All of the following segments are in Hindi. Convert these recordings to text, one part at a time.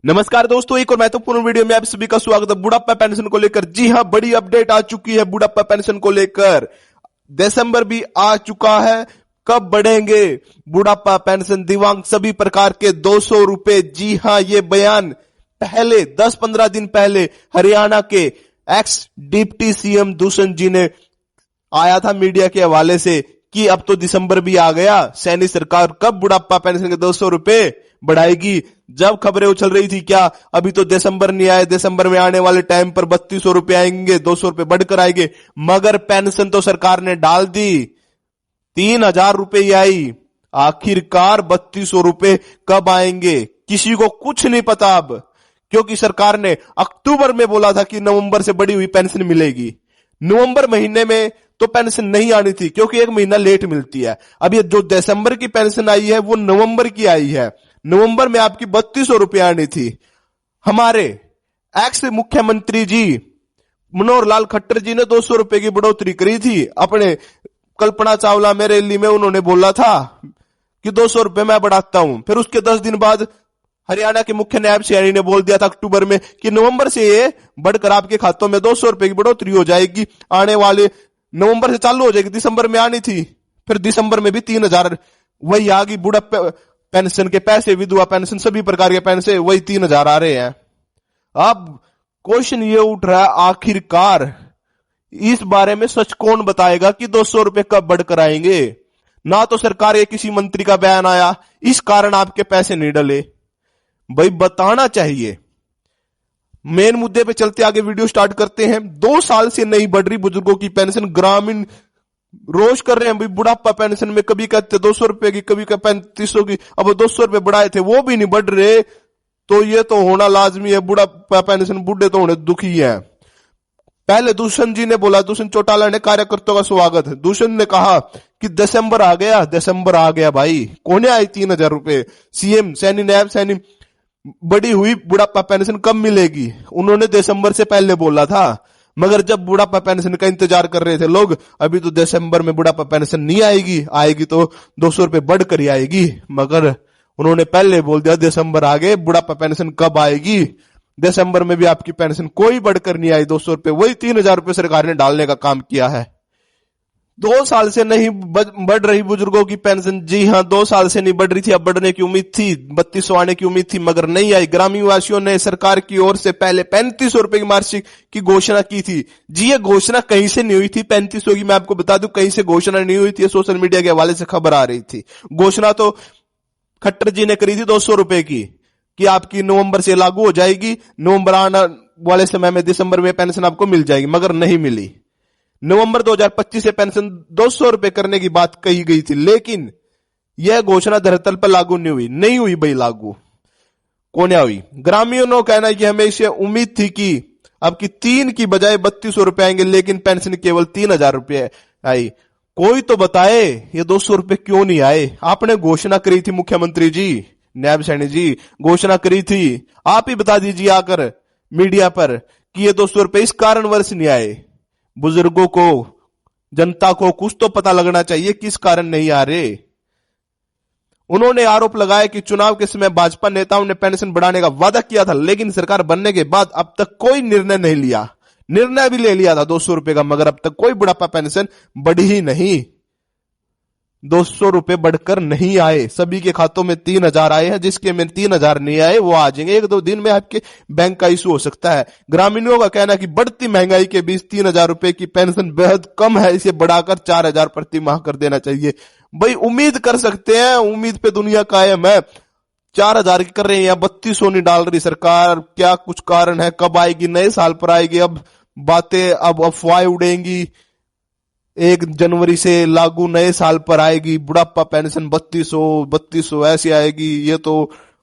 नमस्कार दोस्तों, एक और महत्वपूर्ण वीडियो में आप सभी का स्वागत है। बुढ़ापा पेंशन को लेकर जी हां, बड़ी अपडेट आ चुकी है। बुढ़ापा पेंशन को लेकर दिसंबर भी आ चुका है। कब बढ़ेंगे बुढ़ापा पेंशन, दिव्यांग सभी प्रकार के 200 रुपए। जी हां, ये बयान पहले 10-15 दिन पहले हरियाणा के एक्स डिप्टी सीएम दुष्यंत जी ने आया था मीडिया के हवाले से कि अब तो दिसंबर भी आ गया, सैनी सरकार कब बुढ़ापा पेंशन के 200 रुपए बढ़ाएगी। जब खबरें उछल रही थी क्या अभी तो दिसंबर नहीं आए, दिसंबर में आने वाले टाइम पर 3200 रुपए आएंगे, 200 रुपए बढ़कर आएंगे, मगर पेंशन तो सरकार ने डाल दी, 3000 रुपए ही आई। आखिरकार 3200 रुपए कब आएंगे किसी को कुछ नहीं पता अब, क्योंकि सरकार ने अक्टूबर में बोला था कि नवंबर से बढ़ी हुई पेंशन मिलेगी। नवंबर महीने में तो पेंशन नहीं आनी थी क्योंकि एक महीना लेट मिलती है। अब ये जो दिसंबर की पेंशन आई है वो नवंबर की आई है। नवंबर में आपकी 3200 रुपए आनी थी। हमारे एक्स मुख्यमंत्री जी मनोहर लाल खट्टर जी ने 200 रुपए की बढ़ोतरी करी थी। अपने कल्पना चावला में रैली में उन्होंने बोला था कि 200 रुपए मैं बढ़ाता हूं। फिर उसके 10 दिन बाद हरियाणा के मुख्य न्याय सैनी ने बोल दिया था अक्टूबर में कि नवंबर से ये बढ़कर आपके खातों में 200 रुपए की बढ़ोतरी हो जाएगी, आने वाले नवंबर से चालू हो जाएगी। दिसंबर में आनी थी, फिर दिसंबर में भी 3000 वही आ गई। बुढ़ापा पेंशन के पैसे, विधवा पेंशन, सभी प्रकार के पेंशन वही 3000 आ रहे हैं। अब क्वेश्चन ये उठ रहा है, आखिरकार इस बारे में सच कौन बताएगा कि 200 रुपए कब बढ़कर आएंगे। ना तो सरकार या किसी मंत्री का बयान आया इस कारण आपके पैसे नहीं डले। भाई बताना चाहिए। मेन मुद्दे पे चलते आगे वीडियो स्टार्ट करते हैं। 2 साल से नहीं बढ़ रही बुजुर्गों की पेंशन। ग्रामीण रोज कर रहे हैं भाई बुढ़ापा पेंशन में, कभी कहते 200 रुपए की, कभी कहते 3500 की, अब 200 रुपए बढ़ाए थे वो भी नहीं बढ़ रहे, तो ये तो होना लाजमी है। बुढ़ापा पेंशन, बुढ़े तो होने दुखी है। पहले दुष्यंत जी ने बोला, दुष्यंत चौटाला ने, कार्यकर्ताओं का स्वागत है। दुष्यंत ने कहा कि दिसंबर आ गया, दिसंबर आ गया भाई, कोने आई 3000 रुपए। सीएम सैनी, नायब सैनी, बढ़ी हुई बुढ़ापा पेंशन कब मिलेगी, उन्होंने दिसंबर से पहले बोला था। मगर जब बुढ़ापा पेंशन का इंतजार कर रहे थे लोग, अभी तो दिसंबर में बुढ़ापा पेंशन नहीं आएगी, आएगी तो 200 रुपए बढ़कर ही आएगी। मगर उन्होंने पहले बोल दिया दिसंबर आ गए, बुढ़ापा पेंशन कब आएगी। दिसंबर में भी आपकी पेंशन कोई बढ़कर नहीं आई, 200 रुपए, वही 3000 रुपए सरकार ने डालने का काम किया है। 2 साल से नहीं बढ़ रही बुजुर्गों की पेंशन। जी हां, 2 साल से नहीं बढ़ रही थी। अब बढ़ने की उम्मीद थी, 3200 आने की उम्मीद थी, मगर नहीं आई। ग्रामीण वासियों ने सरकार की ओर से पहले 3500 रुपए की मासिक की घोषणा की थी। जी, ये घोषणा कहीं से नहीं हुई थी 3500 की, मैं आपको बता दूं, कहीं से घोषणा नहीं हुई थी। सोशल मीडिया के हवाले से खबर आ रही थी। घोषणा तो खट्टर जी ने करी थी 200 रुपए की, कि आपकी नवंबर से लागू हो जाएगी, नवंबर आने वाले समय में दिसंबर में पेंशन आपको मिल जाएगी, मगर नहीं मिली। नवंबर 2025 से पेंशन 200 रुपए करने की बात कही गई थी, लेकिन यह घोषणा धरातल पर लागू नहीं हुई भाई लागू। कोन्या हुई। ग्रामीणों का कहना है कि हमें इसे उम्मीद थी कि अब की 3 की बजाय 3200 रुपए आएंगे, लेकिन पेंशन केवल 3000 रुपए आई। कोई तो बताए ये 200 रुपए क्यों नहीं आए। आपने घोषणा करी थी, मुख्यमंत्री जी, नायब सैनी जी घोषणा करी थी, आप ही बता दीजिए आकर मीडिया पर कि ये 200 रुपए इस कारणवश नहीं आए। बुजुर्गों को, जनता को कुछ तो पता लगना चाहिए किस कारण नहीं आ रहे। उन्होंने आरोप लगाया कि चुनाव के समय भाजपा नेताओं ने पेंशन बढ़ाने का वादा किया था, लेकिन सरकार बनने के बाद अब तक कोई निर्णय नहीं लिया। निर्णय भी ले लिया था 200 रुपए का, मगर अब तक कोई बुढ़ापा पेंशन बढ़ी ही नहीं। 200 रुपए बढ़कर नहीं आए। सभी के खातों में 3000 आए हैं, जिसके में 3000 नहीं आए वो आ जाएंगे। 1-2 दिन में आपके बैंक का इशू हो सकता है। ग्रामीणों का कहना है कि बढ़ती महंगाई के बीच 3000 रुपए की पेंशन बेहद कम है, इसे बढ़ाकर 4000 प्रति माह कर देना चाहिए। भाई उम्मीद कर सकते हैं, उम्मीद पे दुनिया कायम है। 4000 की कर रहे हैं या 3200 नहीं डाल रही सरकार, क्या कुछ कारण है, कब आएगी, नए साल पर आएगी। अब बातें, अब अफवाहें उड़ेंगी, 1 जनवरी से लागू नए साल पर आएगी बुढ़ापा पेंशन 3200 ऐसी आएगी। ये तो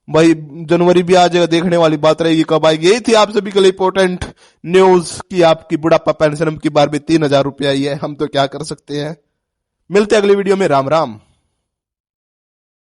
भाई जनवरी भी आ जाएगा, देखने वाली बात रहेगी कब आएगी। यही थी आप सभी के लिए इंपॉर्टेंट न्यूज कि आपकी बुढ़ापा पेंशन की बार भी 3000 रुपए आई है। हम तो क्या कर सकते हैं। मिलते हैं अगली वीडियो में। राम राम।